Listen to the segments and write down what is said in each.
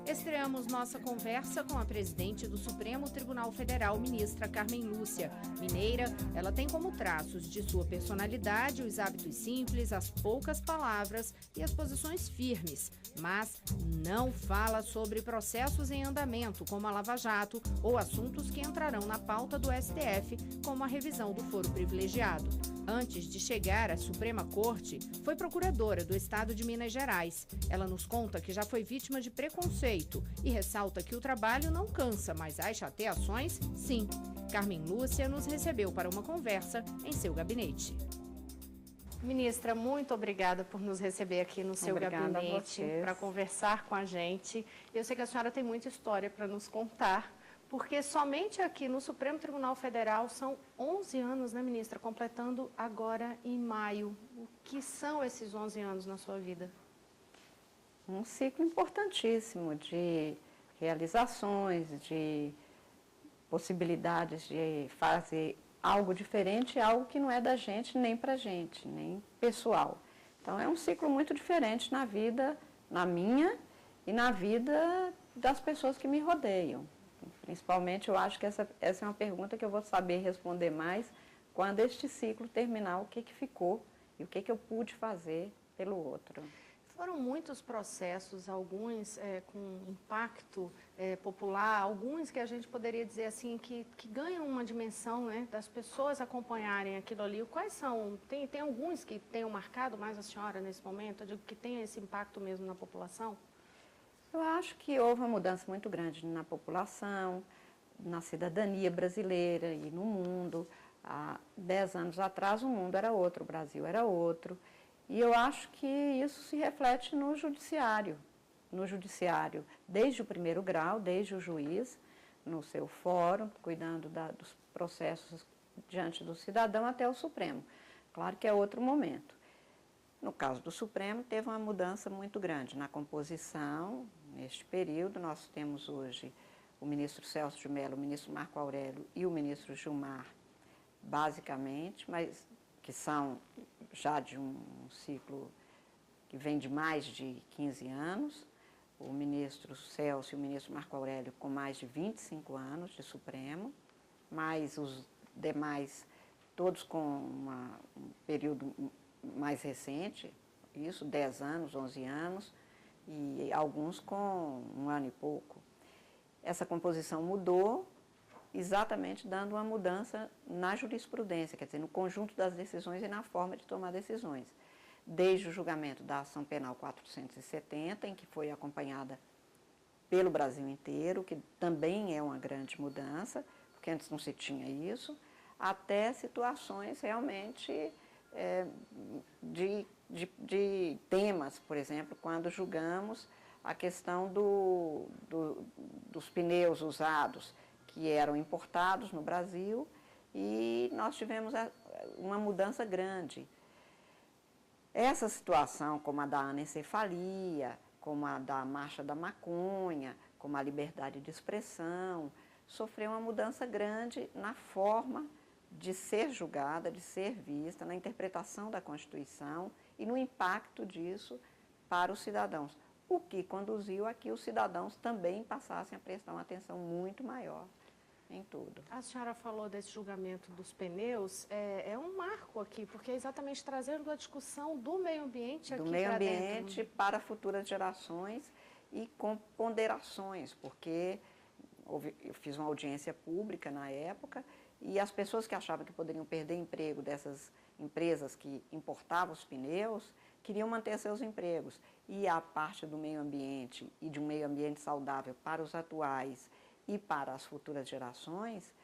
Estreamos nossa conversa com a presidente do Supremo Tribunal Federal, ministra Carmen Lúcia. Mineira, ela tem como traços de sua personalidade os hábitos simples, as poucas palavras e as posições firmes, mas não fala sobre processos em andamento, como a Lava Jato, ou assuntos que entrarão na pauta do STF, como a revisão do foro privilegiado. Antes de chegar à Suprema Corte, foi procuradora do Estado de Minas Gerais. Ela nos conta que já foi vítima de preconceito e ressalta que o trabalho não cansa, mas as chateações, sim. Carmen Lúcia nos recebeu para uma conversa em seu gabinete. Ministra, muito obrigada por nos receber aqui no seu gabinete para conversar com a gente. Eu sei que a senhora tem muita história para nos contar, porque somente aqui no Supremo Tribunal Federal são 11 anos, né, ministra? Completando agora em maio. O que são esses 11 anos na sua vida? Um ciclo importantíssimo de realizações, de possibilidades de fazer algo diferente, algo que não é da gente, nem pra gente, nem pessoal. Então é um ciclo muito diferente na vida, na minha e na vida das pessoas que me rodeiam. Principalmente, eu acho que essa é uma pergunta que eu vou saber responder mais quando este ciclo terminar, o que ficou e o que eu pude fazer pelo outro. Foram muitos processos, alguns com impacto popular, alguns que a gente poderia dizer assim, que ganham uma dimensão, né, das pessoas acompanharem aquilo ali. Quais são? Tem alguns que tenham marcado mais a senhora nesse momento? Eu digo que tenha esse impacto mesmo na população? Eu acho que houve uma mudança muito grande na população, na cidadania brasileira e no mundo. Há 10 anos atrás o mundo era outro, o Brasil era outro. E eu acho que isso se reflete no judiciário, desde o primeiro grau, desde o juiz, no seu fórum, cuidando dos processos diante do cidadão, até o Supremo. Claro que é outro momento. No caso do Supremo, teve uma mudança muito grande na composição. Neste período, nós temos hoje o ministro Celso de Mello, o ministro Marco Aurélio e o ministro Gilmar, basicamente, mas que são já de um ciclo que vem de mais de 15 anos, o ministro Celso e o ministro Marco Aurélio com mais de 25 anos de Supremo, mas os demais todos com um período mais recente, isso, 10 anos, 11 anos, e alguns com 1 ano e pouco. Essa composição mudou, exatamente dando uma mudança na jurisprudência, quer dizer, no conjunto das decisões e na forma de tomar decisões. Desde o julgamento da ação penal 470, em que foi acompanhada pelo Brasil inteiro, que também é uma grande mudança, porque antes não se tinha isso, até situações realmente de temas, por exemplo, quando julgamos a questão dos pneus usados, que eram importados no Brasil, e nós tivemos uma mudança grande. Essa situação, como a da anencefalia, como a da marcha da maconha, como a liberdade de expressão, sofreu uma mudança grande na forma de ser julgada, de ser vista, na interpretação da Constituição e no impacto disso para os cidadãos, o que conduziu a que os cidadãos também passassem a prestar uma atenção muito maior em tudo. A senhora falou desse julgamento dos pneus, é um marco aqui, porque é exatamente trazendo a discussão do meio ambiente aqui para dentro. Do meio ambiente para futuras gerações e com ponderações, porque eu fiz uma audiência pública na época e as pessoas que achavam que poderiam perder emprego dessas empresas que importavam os pneus, queriam manter seus empregos. E a parte do meio ambiente e de um meio ambiente saudável para os atuais e para as futuras gerações,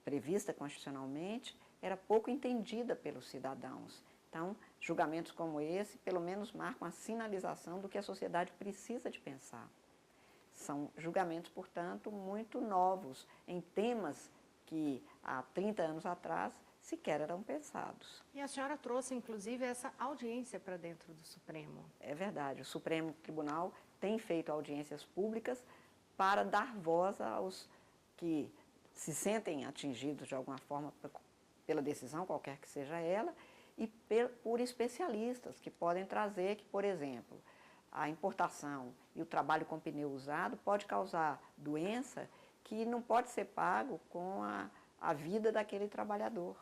prevista constitucionalmente, era pouco entendida pelos cidadãos. Então, julgamentos como esse, pelo menos, marcam a sinalização do que a sociedade precisa de pensar. São julgamentos, portanto, muito novos, em temas que há 30 anos atrás sequer eram pensados. E a senhora trouxe, inclusive, essa audiência para dentro do Supremo. É verdade, o Supremo Tribunal tem feito audiências públicas para dar voz que se sentem atingidos de alguma forma pela decisão, qualquer que seja ela, e por especialistas que podem trazer que, por exemplo, a importação e o trabalho com pneu usado pode causar doença que não pode ser pago com a vida daquele trabalhador.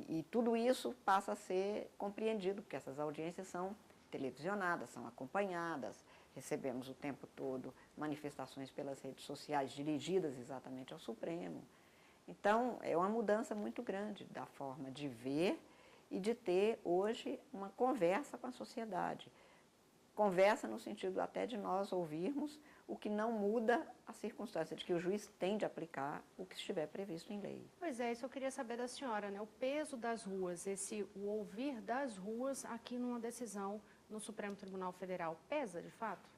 E tudo isso passa a ser compreendido, porque essas audiências são televisionadas, são acompanhadas, recebemos o tempo todo manifestações pelas redes sociais dirigidas exatamente ao Supremo. Então, é uma mudança muito grande da forma de ver e de ter hoje uma conversa com a sociedade. Conversa no sentido até de nós ouvirmos, o que não muda a circunstância de que o juiz tem de aplicar o que estiver previsto em lei. Pois é, isso eu queria saber da senhora, né? O peso das ruas, o ouvir das ruas aqui numa decisão no Supremo Tribunal Federal, pesa de fato?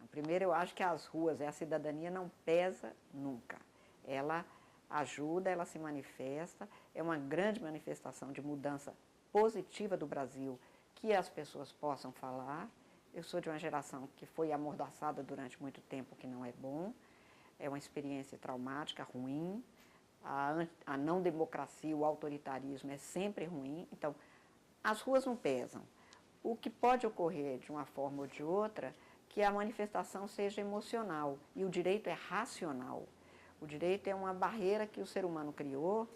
Primeiro, eu acho que as ruas, a cidadania não pesa nunca. Ela ajuda, ela se manifesta, é uma grande manifestação de mudança positiva do Brasil, que as pessoas possam falar. Eu sou de uma geração que foi amordaçada durante muito tempo, que não é bom, é uma experiência traumática, ruim, a não democracia, o autoritarismo é sempre ruim, então as ruas não pesam. O que pode ocorrer de uma forma ou de outra, que a manifestação seja emocional, e o direito é racional. O direito é uma barreira que o ser humano criou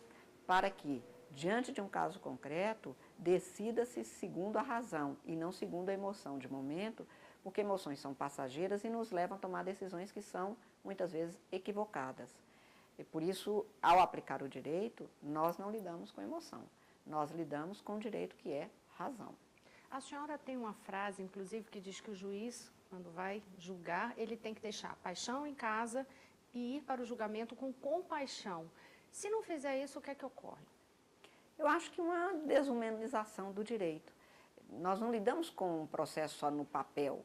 para que, diante de um caso concreto, decida-se segundo a razão e não segundo a emoção de momento, porque emoções são passageiras e nos levam a tomar decisões que são, muitas vezes, equivocadas. E por isso, ao aplicar o direito, nós não lidamos com emoção, nós lidamos com o direito que é razão. A senhora tem uma frase, inclusive, que diz que o juiz, quando vai julgar, ele tem que deixar a paixão em casa e ir para o julgamento com compaixão. Se não fizer isso, o que é que ocorre? Eu acho que uma desumanização do direito. Nós não lidamos com um processo só no papel.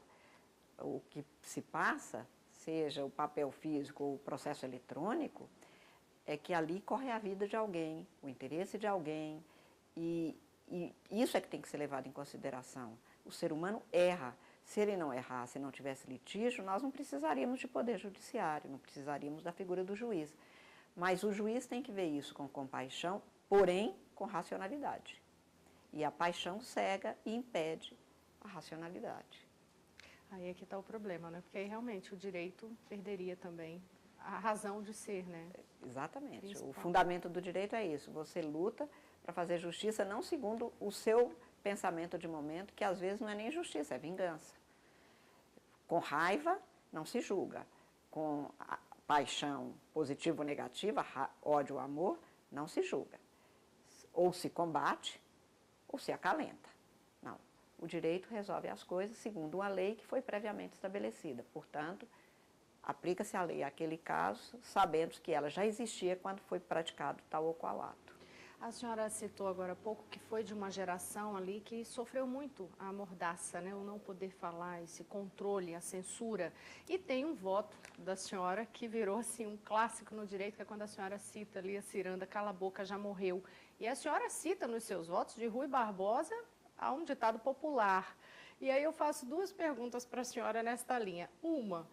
O que se passa, seja o papel físico ou o processo eletrônico, é que ali corre a vida de alguém, o interesse de alguém, e isso é que tem que ser levado em consideração. O ser humano erra. Se ele não errasse, se não tivesse litígio, nós não precisaríamos de poder judiciário, não precisaríamos da figura do juiz. Mas o juiz tem que ver isso com compaixão, porém com racionalidade. E a paixão cega e impede a racionalidade. Aí é que está o problema, né? Porque aí realmente o direito perderia também a razão de ser, né? Exatamente. Principal. O fundamento do direito é isso. Você luta para fazer justiça não segundo o seu pensamento de momento, que às vezes não é nem justiça, é vingança. Com raiva não se julga. Com paixão positiva ou negativa, ódio ou amor, não se julga. Ou se combate, ou se acalenta. Não. O direito resolve as coisas segundo uma lei que foi previamente estabelecida. Portanto, aplica-se a lei àquele caso, sabendo que ela já existia quando foi praticado tal ou qual ato. A senhora citou agora há pouco que foi de uma geração ali que sofreu muito a mordaça, né? O não poder falar, esse controle, a censura. E tem um voto da senhora que virou assim um clássico no direito, que é quando a senhora cita ali a ciranda, cala a boca, já morreu. E a senhora cita nos seus votos de Rui Barbosa a um ditado popular. E aí eu faço duas perguntas para a senhora nesta linha. Uma,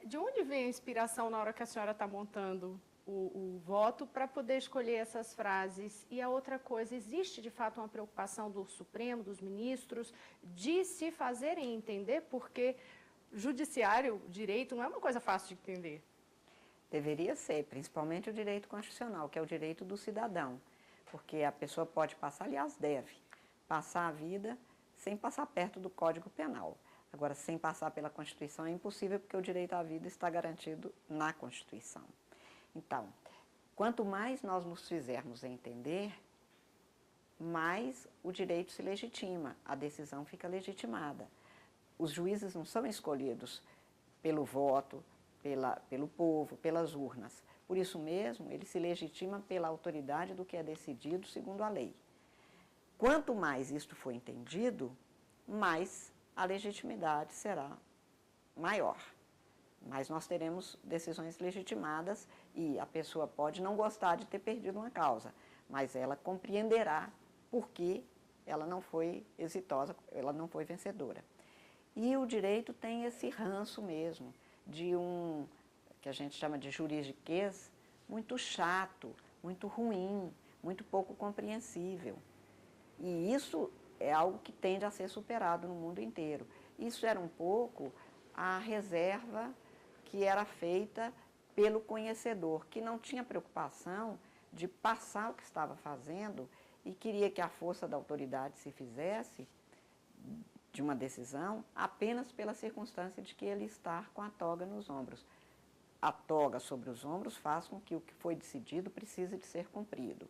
de onde vem a inspiração na hora que a senhora está montando o voto para poder escolher essas frases? E a outra coisa, existe de fato uma preocupação do Supremo, dos ministros, de se fazerem entender, porque judiciário, direito, não é uma coisa fácil de entender. Deveria ser, principalmente o direito constitucional, que é o direito do cidadão, porque a pessoa pode passar, aliás, deve passar a vida sem passar perto do Código Penal. Agora, sem passar pela Constituição é impossível, porque o direito à vida está garantido na Constituição. Então, quanto mais nós nos fizermos entender, mais o direito se legitima, a decisão fica legitimada. Os juízes não são escolhidos pelo voto, pelo povo, pelas urnas. Por isso mesmo, ele se legitima pela autoridade do que é decidido segundo a lei. Quanto mais isto for entendido, mais a legitimidade será maior. Mas nós teremos decisões legitimadas e a pessoa pode não gostar de ter perdido uma causa, mas ela compreenderá por que ela não foi exitosa, ela não foi vencedora. E o direito tem esse ranço mesmo de um que a gente chama de juridiquês, muito chato, muito ruim, muito pouco compreensível. E isso é algo que tende a ser superado no mundo inteiro. Isso era um pouco a reserva que era feita pelo conhecedor, que não tinha preocupação de passar o que estava fazendo e queria que a força da autoridade se fizesse de uma decisão apenas pela circunstância de que ele está com a toga nos ombros. A toga sobre os ombros faz com que o que foi decidido precise de ser cumprido.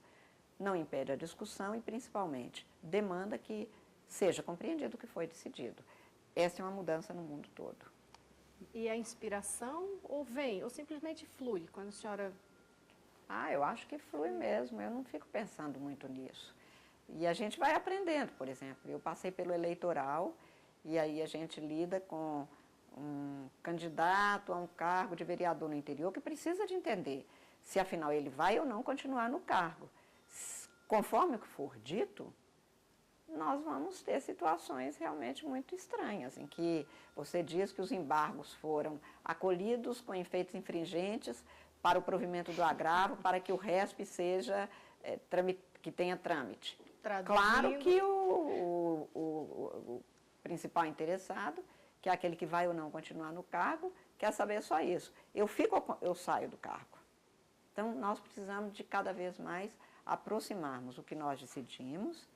Não impede a discussão e, principalmente, demanda que seja compreendido o que foi decidido. Essa é uma mudança no mundo todo. E a inspiração ou vem, ou simplesmente flui quando a senhora... Eu acho que flui mesmo, eu não fico pensando muito nisso. E a gente vai aprendendo, por exemplo, eu passei pelo eleitoral e aí a gente lida com um candidato a um cargo de vereador no interior que precisa de entender se afinal ele vai ou não continuar no cargo. Conforme o que for dito, nós vamos ter situações realmente muito estranhas, em que você diz que os embargos foram acolhidos com efeitos infringentes para o provimento do agravo, para que o RESP seja, que tenha trâmite. Traduzindo. Claro que o principal interessado, que é aquele que vai ou não continuar no cargo, quer saber só isso. Eu fico ou eu saio do cargo? Então, nós precisamos de cada vez mais aproximarmos o que nós decidimos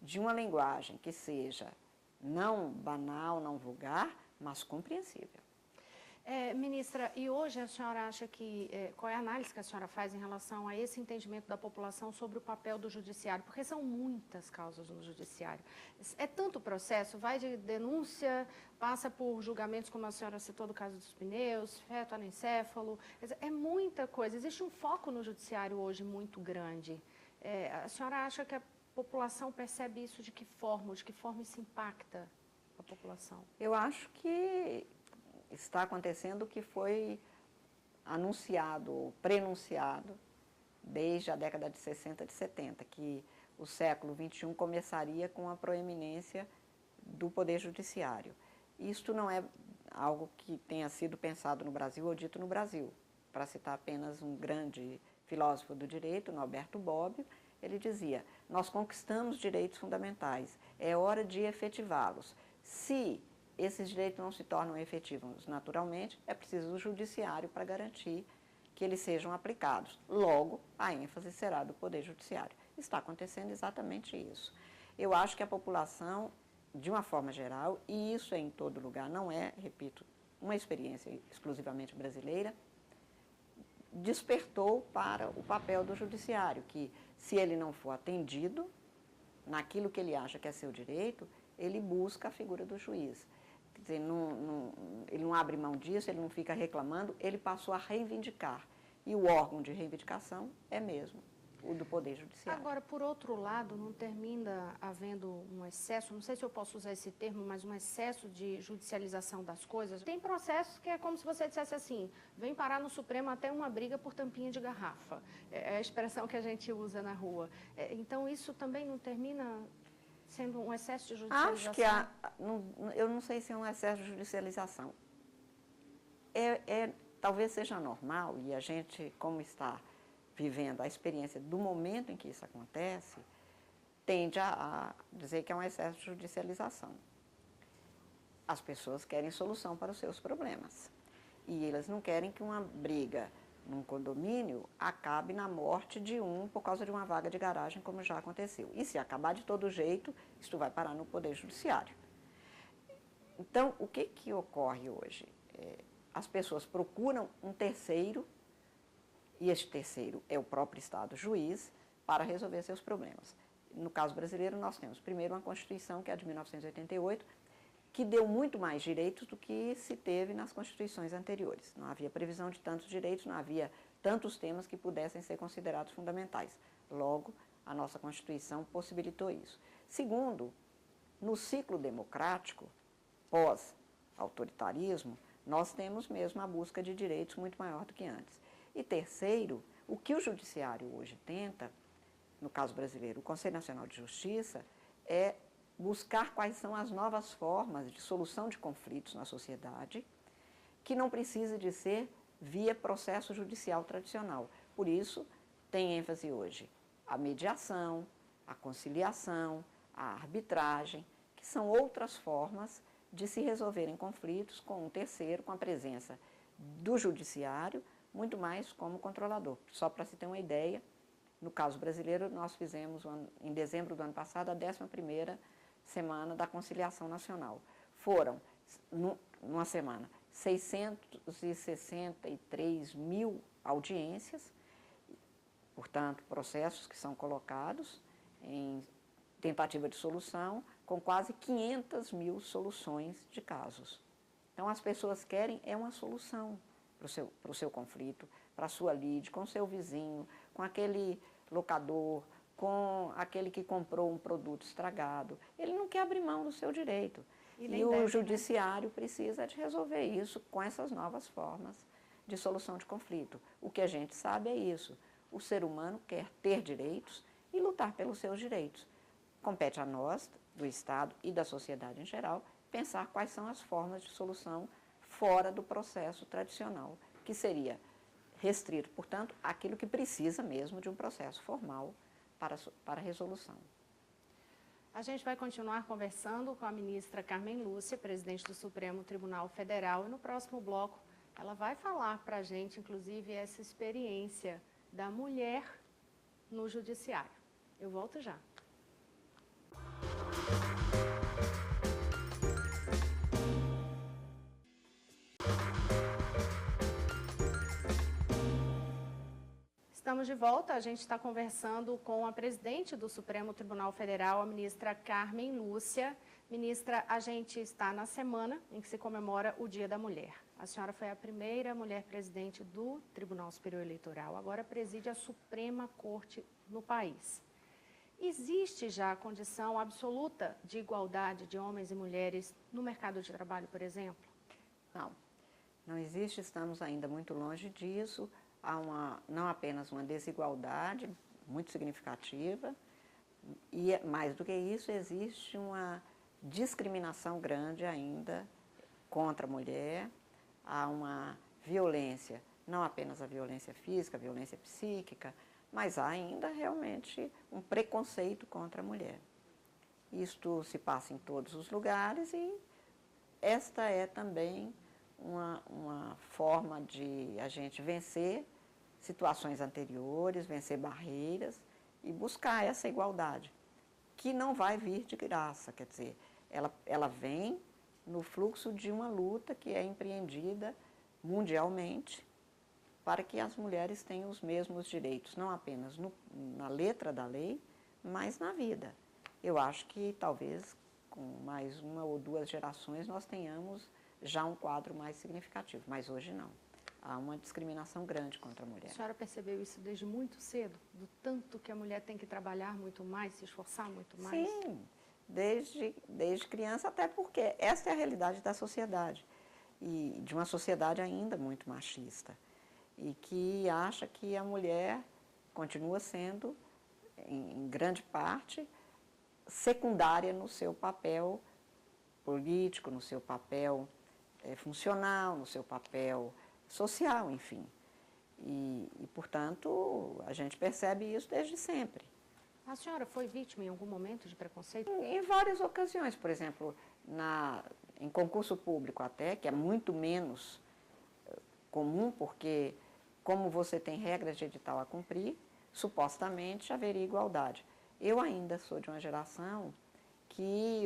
de uma linguagem que seja não banal, não vulgar, mas compreensível. Ministra, e hoje a senhora acha que, qual é a análise que a senhora faz em relação a esse entendimento da população sobre o papel do judiciário? Porque são muitas causas no judiciário. É tanto processo, vai de denúncia, passa por julgamentos, como a senhora citou do caso dos pneus, feto anencéfalo, é muita coisa. Existe um foco no judiciário hoje muito grande. A senhora acha que a população percebe isso de que forma isso impacta a população? Eu acho que está acontecendo o que foi anunciado, prenunciado, desde a década de 60, de 70, que o século XXI começaria com a proeminência do Poder Judiciário. Isto não é algo que tenha sido pensado no Brasil ou dito no Brasil. Para citar apenas um grande filósofo do direito, Norberto Bobbio, ele dizia: nós conquistamos direitos fundamentais, é hora de efetivá-los. Se esses direitos não se tornam efetivos naturalmente, é preciso o judiciário para garantir que eles sejam aplicados. Logo, a ênfase será do Poder Judiciário. Está acontecendo exatamente isso. Eu acho que a população, de uma forma geral, e isso é em todo lugar, não é, repito, uma experiência exclusivamente brasileira, despertou para o papel do judiciário, que se ele não for atendido naquilo que ele acha que é seu direito, ele busca a figura do juiz. Quer dizer, ele não abre mão disso, ele não fica reclamando, ele passou a reivindicar. E o órgão de reivindicação é mesmo o do Poder Judiciário. Agora, por outro lado, não termina havendo um excesso, não sei se eu posso usar esse termo, mas um excesso de judicialização das coisas. Tem processos que é como se você dissesse assim, vem parar no Supremo até uma briga por tampinha de garrafa. É a expressão que a gente usa na rua. Então, isso também não termina sendo um excesso de judicialização? Acho que eu não sei se é um excesso de judicialização. Talvez seja normal, e a gente, como está vivendo a experiência do momento em que isso acontece, tende a dizer que é um excesso de judicialização. As pessoas querem solução para os seus problemas. E elas não querem que uma briga num condomínio acabe na morte de um por causa de uma vaga de garagem, como já aconteceu. E se acabar de todo jeito, isso vai parar no Poder Judiciário. Então, o que ocorre hoje? As pessoas procuram um terceiro, e este terceiro é o próprio Estado juiz, para resolver seus problemas. No caso brasileiro, nós temos, primeiro, uma Constituição, que é a de 1988, que deu muito mais direitos do que se teve nas constituições anteriores. Não havia previsão de tantos direitos, não havia tantos temas que pudessem ser considerados fundamentais. Logo, a nossa Constituição possibilitou isso. Segundo, no ciclo democrático, pós-autoritarismo, nós temos mesmo a busca de direitos muito maior do que antes. E terceiro, o que o judiciário hoje tenta, no caso brasileiro, o Conselho Nacional de Justiça, é buscar quais são as novas formas de solução de conflitos na sociedade, que não precisa de ser via processo judicial tradicional. Por isso, tem ênfase hoje a mediação, a conciliação, a arbitragem, que são outras formas de se resolverem conflitos com um terceiro, com a presença do judiciário, muito mais como controlador. Só para se ter uma ideia, no caso brasileiro, nós fizemos, em dezembro do ano passado, a 11ª Semana da Conciliação Nacional. Foram, numa semana, 663 mil audiências, portanto, processos que são colocados em tentativa de solução, com quase 500 mil soluções de casos. Então, as pessoas querem uma solução para o seu conflito, para a sua lide, com o seu vizinho, com aquele locador, com aquele que comprou um produto estragado. Ele não quer abrir mão do seu direito. E o judiciário precisa de resolver isso com essas novas formas de solução de conflito. O que a gente sabe é isso. O ser humano quer ter direitos e lutar pelos seus direitos. Compete a nós, do Estado e da sociedade em geral, pensar quais são as formas de solução fora do processo tradicional, que seria restrito, portanto, aquilo que precisa mesmo de um processo formal para resolução. A gente vai continuar conversando com a ministra Carmen Lúcia, presidente do Supremo Tribunal Federal, e no próximo bloco ela vai falar para a gente, inclusive, essa experiência da mulher no judiciário. Eu volto já. Estamos de volta, a gente está conversando com a presidente do Supremo Tribunal Federal, a ministra Carmen Lúcia. Ministra, a gente está na semana em que se comemora o Dia da Mulher. A senhora foi a primeira mulher presidente do Tribunal Superior Eleitoral, agora preside a Suprema Corte no país. Existe já a condição absoluta de igualdade de homens e mulheres no mercado de trabalho, por exemplo? Não existe, estamos ainda muito longe disso. Há não apenas uma desigualdade muito significativa, e mais do que isso, existe uma discriminação grande ainda contra a mulher. Há uma violência, não apenas a violência física, a violência psíquica, mas há ainda realmente um preconceito contra a mulher. Isto se passa em todos os lugares e esta é também uma forma de a gente vencer situações anteriores, vencer barreiras e buscar essa igualdade, que não vai vir de graça, quer dizer, ela vem no fluxo de uma luta que é empreendida mundialmente para que as mulheres tenham os mesmos direitos, não apenas na letra da lei, mas na vida. Eu acho que talvez com mais uma ou duas gerações nós tenhamos já um quadro mais significativo, mas hoje não. Há uma discriminação grande contra a mulher. A senhora percebeu isso desde muito cedo? Do tanto que a mulher tem que trabalhar muito mais, se esforçar muito mais? Sim, desde criança, até porque essa é a realidade da sociedade. E de uma sociedade ainda muito machista. E que acha que a mulher continua sendo, em grande parte, secundária no seu papel político, no seu papel funcional, no seu papel social, enfim. E, portanto, a gente percebe isso desde sempre. A senhora foi vítima em algum momento de preconceito? Em várias ocasiões, por exemplo, em concurso público até, que é muito menos comum, porque como você tem regras de edital a cumprir, supostamente haveria igualdade. Eu ainda sou de uma geração que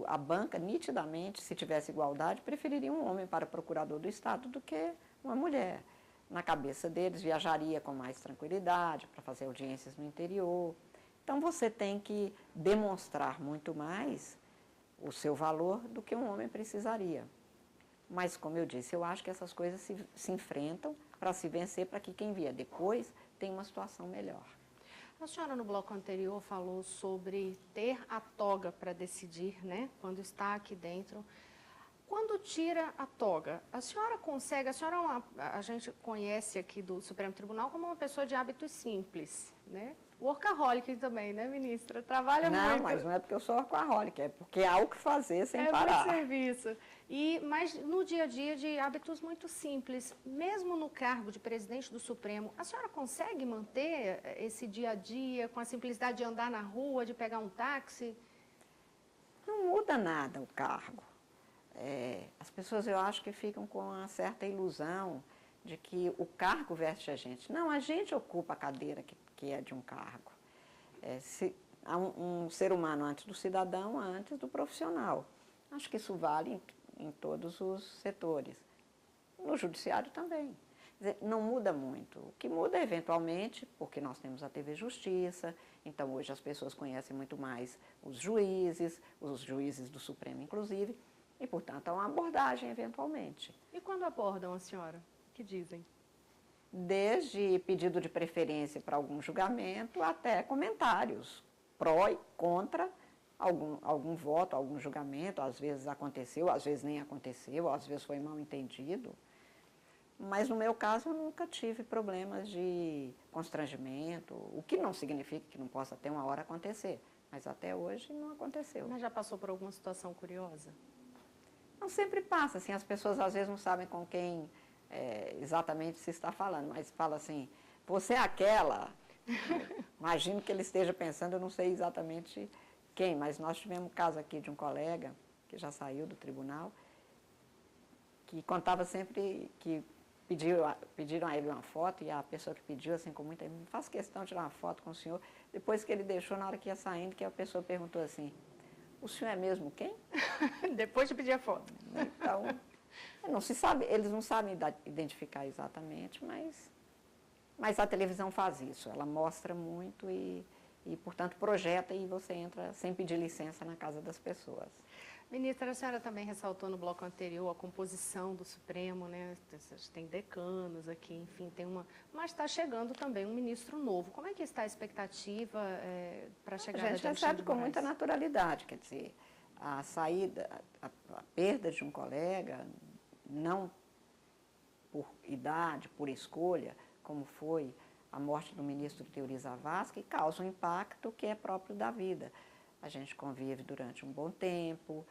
a banca, nitidamente, se tivesse igualdade, preferiria um homem para procurador do Estado do que uma mulher. Na cabeça deles, viajaria com mais tranquilidade para fazer audiências no interior. Então, você tem que demonstrar muito mais o seu valor do que um homem precisaria. Mas, como eu disse, eu acho que essas coisas se enfrentam para se vencer, para que quem vier depois tenha uma situação melhor. A senhora, no bloco anterior, falou sobre ter a toga para decidir, né, quando está aqui dentro. Quando tira a toga, a senhora consegue, a gente conhece aqui do Supremo Tribunal como uma pessoa de hábitos simples, né? Workaholic também, né, ministra? Trabalha Não, muito. mas não é porque eu sou workaholic, é porque há o que fazer sem parar. É muito serviço. Mas no dia a dia de hábitos muito simples, mesmo no cargo de presidente do Supremo, a senhora consegue manter esse dia a dia com a simplicidade de andar na rua, de pegar um táxi? Não muda nada o cargo. As pessoas, eu acho que ficam com uma certa ilusão de que o cargo veste a gente. Não, a gente ocupa a cadeira que é de um cargo. Há um ser humano antes do cidadão, antes do profissional. Acho que isso vale em todos os setores. No judiciário também. Quer dizer, não muda muito. O que muda é, eventualmente, porque nós temos a TV Justiça, então hoje as pessoas conhecem muito mais os juízes do Supremo, inclusive, e, portanto, há uma abordagem, eventualmente. E quando abordam a senhora? O que dizem? Desde pedido de preferência para algum julgamento até comentários pró e contra algum voto, algum julgamento. Às vezes aconteceu, às vezes nem aconteceu, às vezes foi mal entendido. Mas no meu caso eu nunca tive problemas de constrangimento, o que não significa que não possa ter uma hora acontecer, mas até hoje não aconteceu. Mas já passou por alguma situação curiosa? Não sempre passa, assim, as pessoas às vezes não sabem com quem exatamente se está falando, mas fala assim, você é aquela, imagino que ele esteja pensando, eu não sei exatamente quem, mas nós tivemos um caso aqui de um colega que já saiu do tribunal, que contava sempre que pediram a ele uma foto e a pessoa que pediu, assim, com muita... Faço questão de tirar uma foto com o senhor. Depois que ele deixou, na hora que ia saindo, que a pessoa perguntou assim, o senhor é mesmo quem? Depois de pedir a foto. Então, não se sabe, eles não sabem identificar exatamente, mas a televisão faz isso. Ela mostra muito e, portanto, projeta e você entra sem pedir licença na casa das pessoas. Ministra, a senhora também ressaltou no bloco anterior a composição do Supremo, né? Tem decanos aqui, enfim, mas está chegando também um ministro novo. Como é que está a expectativa para a chegada de Alexandre de Moraes? A gente recebe com muita naturalidade, quer dizer, a saída, a perda de um colega, não por idade, por escolha, como foi a morte do ministro Teori Zavascki, causa um impacto que é próprio da vida. A gente convive durante um bom tempo,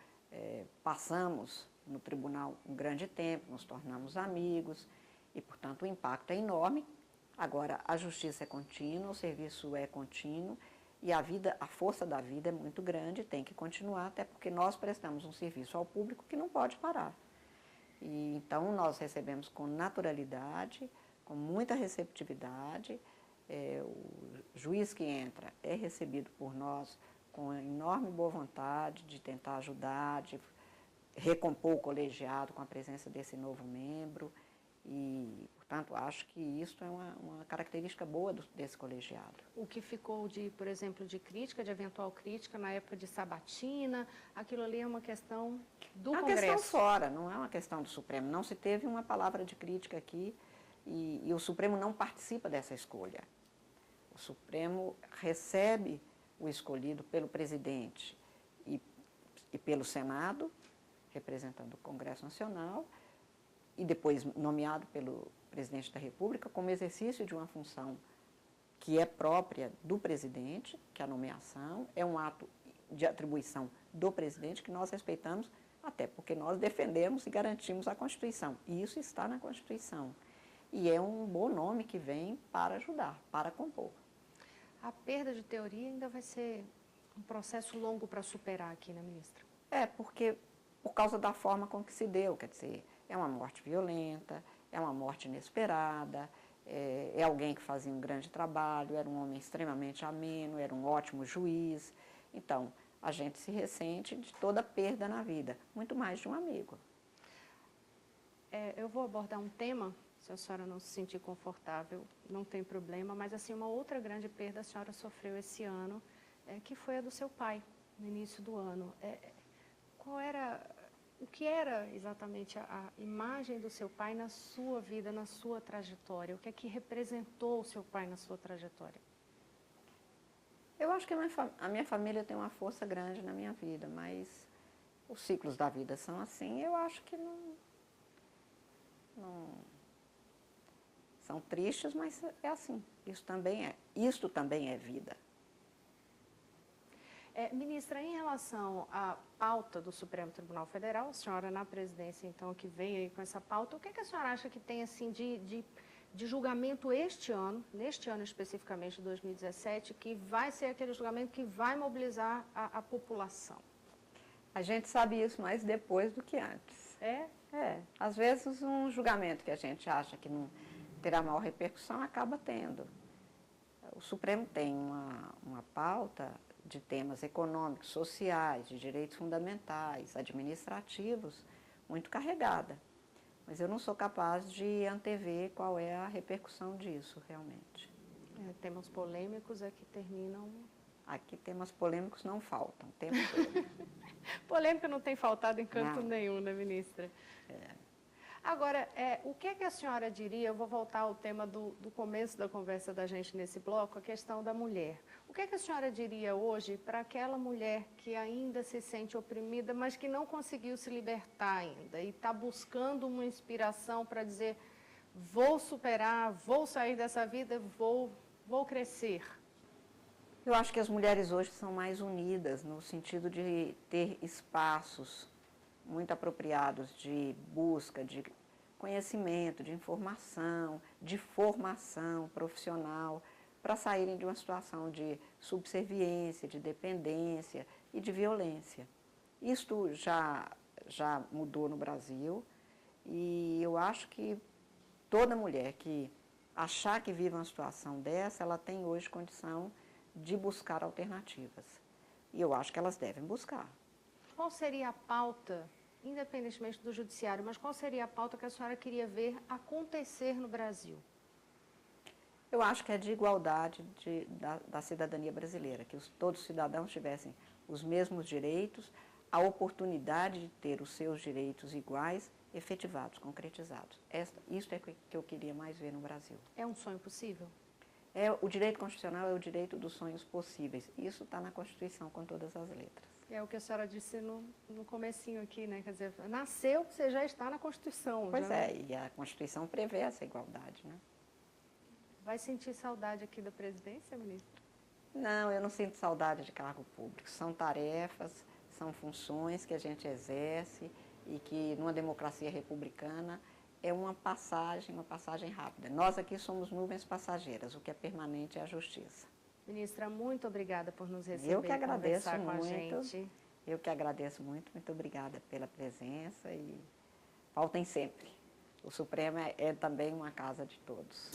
passamos no tribunal um grande tempo, nos tornamos amigos e, portanto, o impacto é enorme. Agora, a justiça é contínua, o serviço é contínuo e a força da vida é muito grande, tem que continuar, até porque nós prestamos um serviço ao público que não pode parar. E, então, nós recebemos com naturalidade, com muita receptividade, o juiz que entra é recebido por nós com enorme boa vontade de tentar ajudar, de recompor o colegiado com a presença desse novo membro e, portanto, acho que isso é uma característica boa desse colegiado. O que ficou, por exemplo, de crítica, de eventual crítica na época de Sabatina, aquilo ali é uma questão do Congresso? É uma questão fora, não é uma questão do Supremo. Não se teve uma palavra de crítica aqui e o Supremo não participa dessa escolha. O Supremo recebe o escolhido pelo presidente e pelo Senado, representando o Congresso Nacional, e depois nomeado pelo presidente da República como exercício de uma função que é própria do presidente, que é a nomeação, é um ato de atribuição do presidente que nós respeitamos, até porque nós defendemos e garantimos a Constituição. E isso está na Constituição. E é um bom nome que vem para ajudar, para compor. A perda de Teori ainda vai ser um processo longo para superar aqui, né, ministra? Porque por causa da forma com que se deu, quer dizer, é uma morte violenta, é uma morte inesperada, é alguém que fazia um grande trabalho, era um homem extremamente ameno, era um ótimo juiz. Então, a gente se ressente de toda perda na vida, muito mais de um amigo. Eu vou abordar um tema. Se a senhora não se sentir confortável, não tem problema, mas assim, uma outra grande perda a senhora sofreu esse ano, que foi a do seu pai, no início do ano. O que era exatamente a imagem do seu pai na sua vida, na sua trajetória? O que é que representou o seu pai na sua trajetória? Eu acho que a minha família tem uma força grande na minha vida, mas os ciclos da vida são assim, eu acho que não São tristes, mas é assim. Isto também é vida. Ministra, em relação à pauta do Supremo Tribunal Federal, a senhora na presidência, então, que veio aí com essa pauta, o que a senhora acha que tem, assim, de julgamento neste ano especificamente, 2017, que vai ser aquele julgamento que vai mobilizar a população? A gente sabe isso mais depois do que antes. Às vezes um julgamento que a gente acha que não terá maior repercussão acaba tendo. O Supremo tem uma pauta de temas econômicos, sociais, de direitos fundamentais, administrativos, muito carregada. Mas eu não sou capaz de antever qual é a repercussão disso, realmente. Temas polêmicos é que terminam... Aqui temas polêmicos não faltam, o tempo todo. Polêmica não tem faltado em canto nenhum, né, ministra? Agora, o que a senhora diria, eu vou voltar ao tema do começo da conversa da gente nesse bloco, a questão da mulher. O que a senhora diria hoje para aquela mulher que ainda se sente oprimida, mas que não conseguiu se libertar ainda e está buscando uma inspiração para dizer, vou superar, vou sair dessa vida, vou crescer? Eu acho que as mulheres hoje são mais unidas no sentido de ter espaços muito apropriados de busca, de conhecimento, de informação, de formação profissional, para saírem de uma situação de subserviência, de dependência e de violência. Isto já mudou no Brasil e eu acho que toda mulher que achar que vive uma situação dessa, ela tem hoje condição de buscar alternativas. E eu acho que elas devem buscar. Qual seria a pauta, independentemente do judiciário, mas qual seria a pauta que a senhora queria ver acontecer no Brasil? Eu acho que é de igualdade da cidadania brasileira, que todos os cidadãos tivessem os mesmos direitos, a oportunidade de ter os seus direitos iguais, efetivados, concretizados. Isso é que eu queria mais ver no Brasil. É um sonho possível? O direito constitucional é o direito dos sonhos possíveis. Isso está na Constituição com todas as letras. É o que a senhora disse no comecinho aqui, né? Quer dizer, nasceu, você já está na Constituição. Pois e a Constituição prevê essa igualdade, né? Vai sentir saudade aqui da presidência, ministra? Não, eu não sinto saudade de cargo público. São tarefas, são funções que a gente exerce e que numa democracia republicana é uma passagem rápida. Nós aqui somos nuvens passageiras, o que é permanente é a justiça. Ministra, muito obrigada por nos receber. Eu que agradeço muito. Com a gente. Eu que agradeço muito obrigada pela presença e voltem sempre. O Supremo é também uma casa de todos.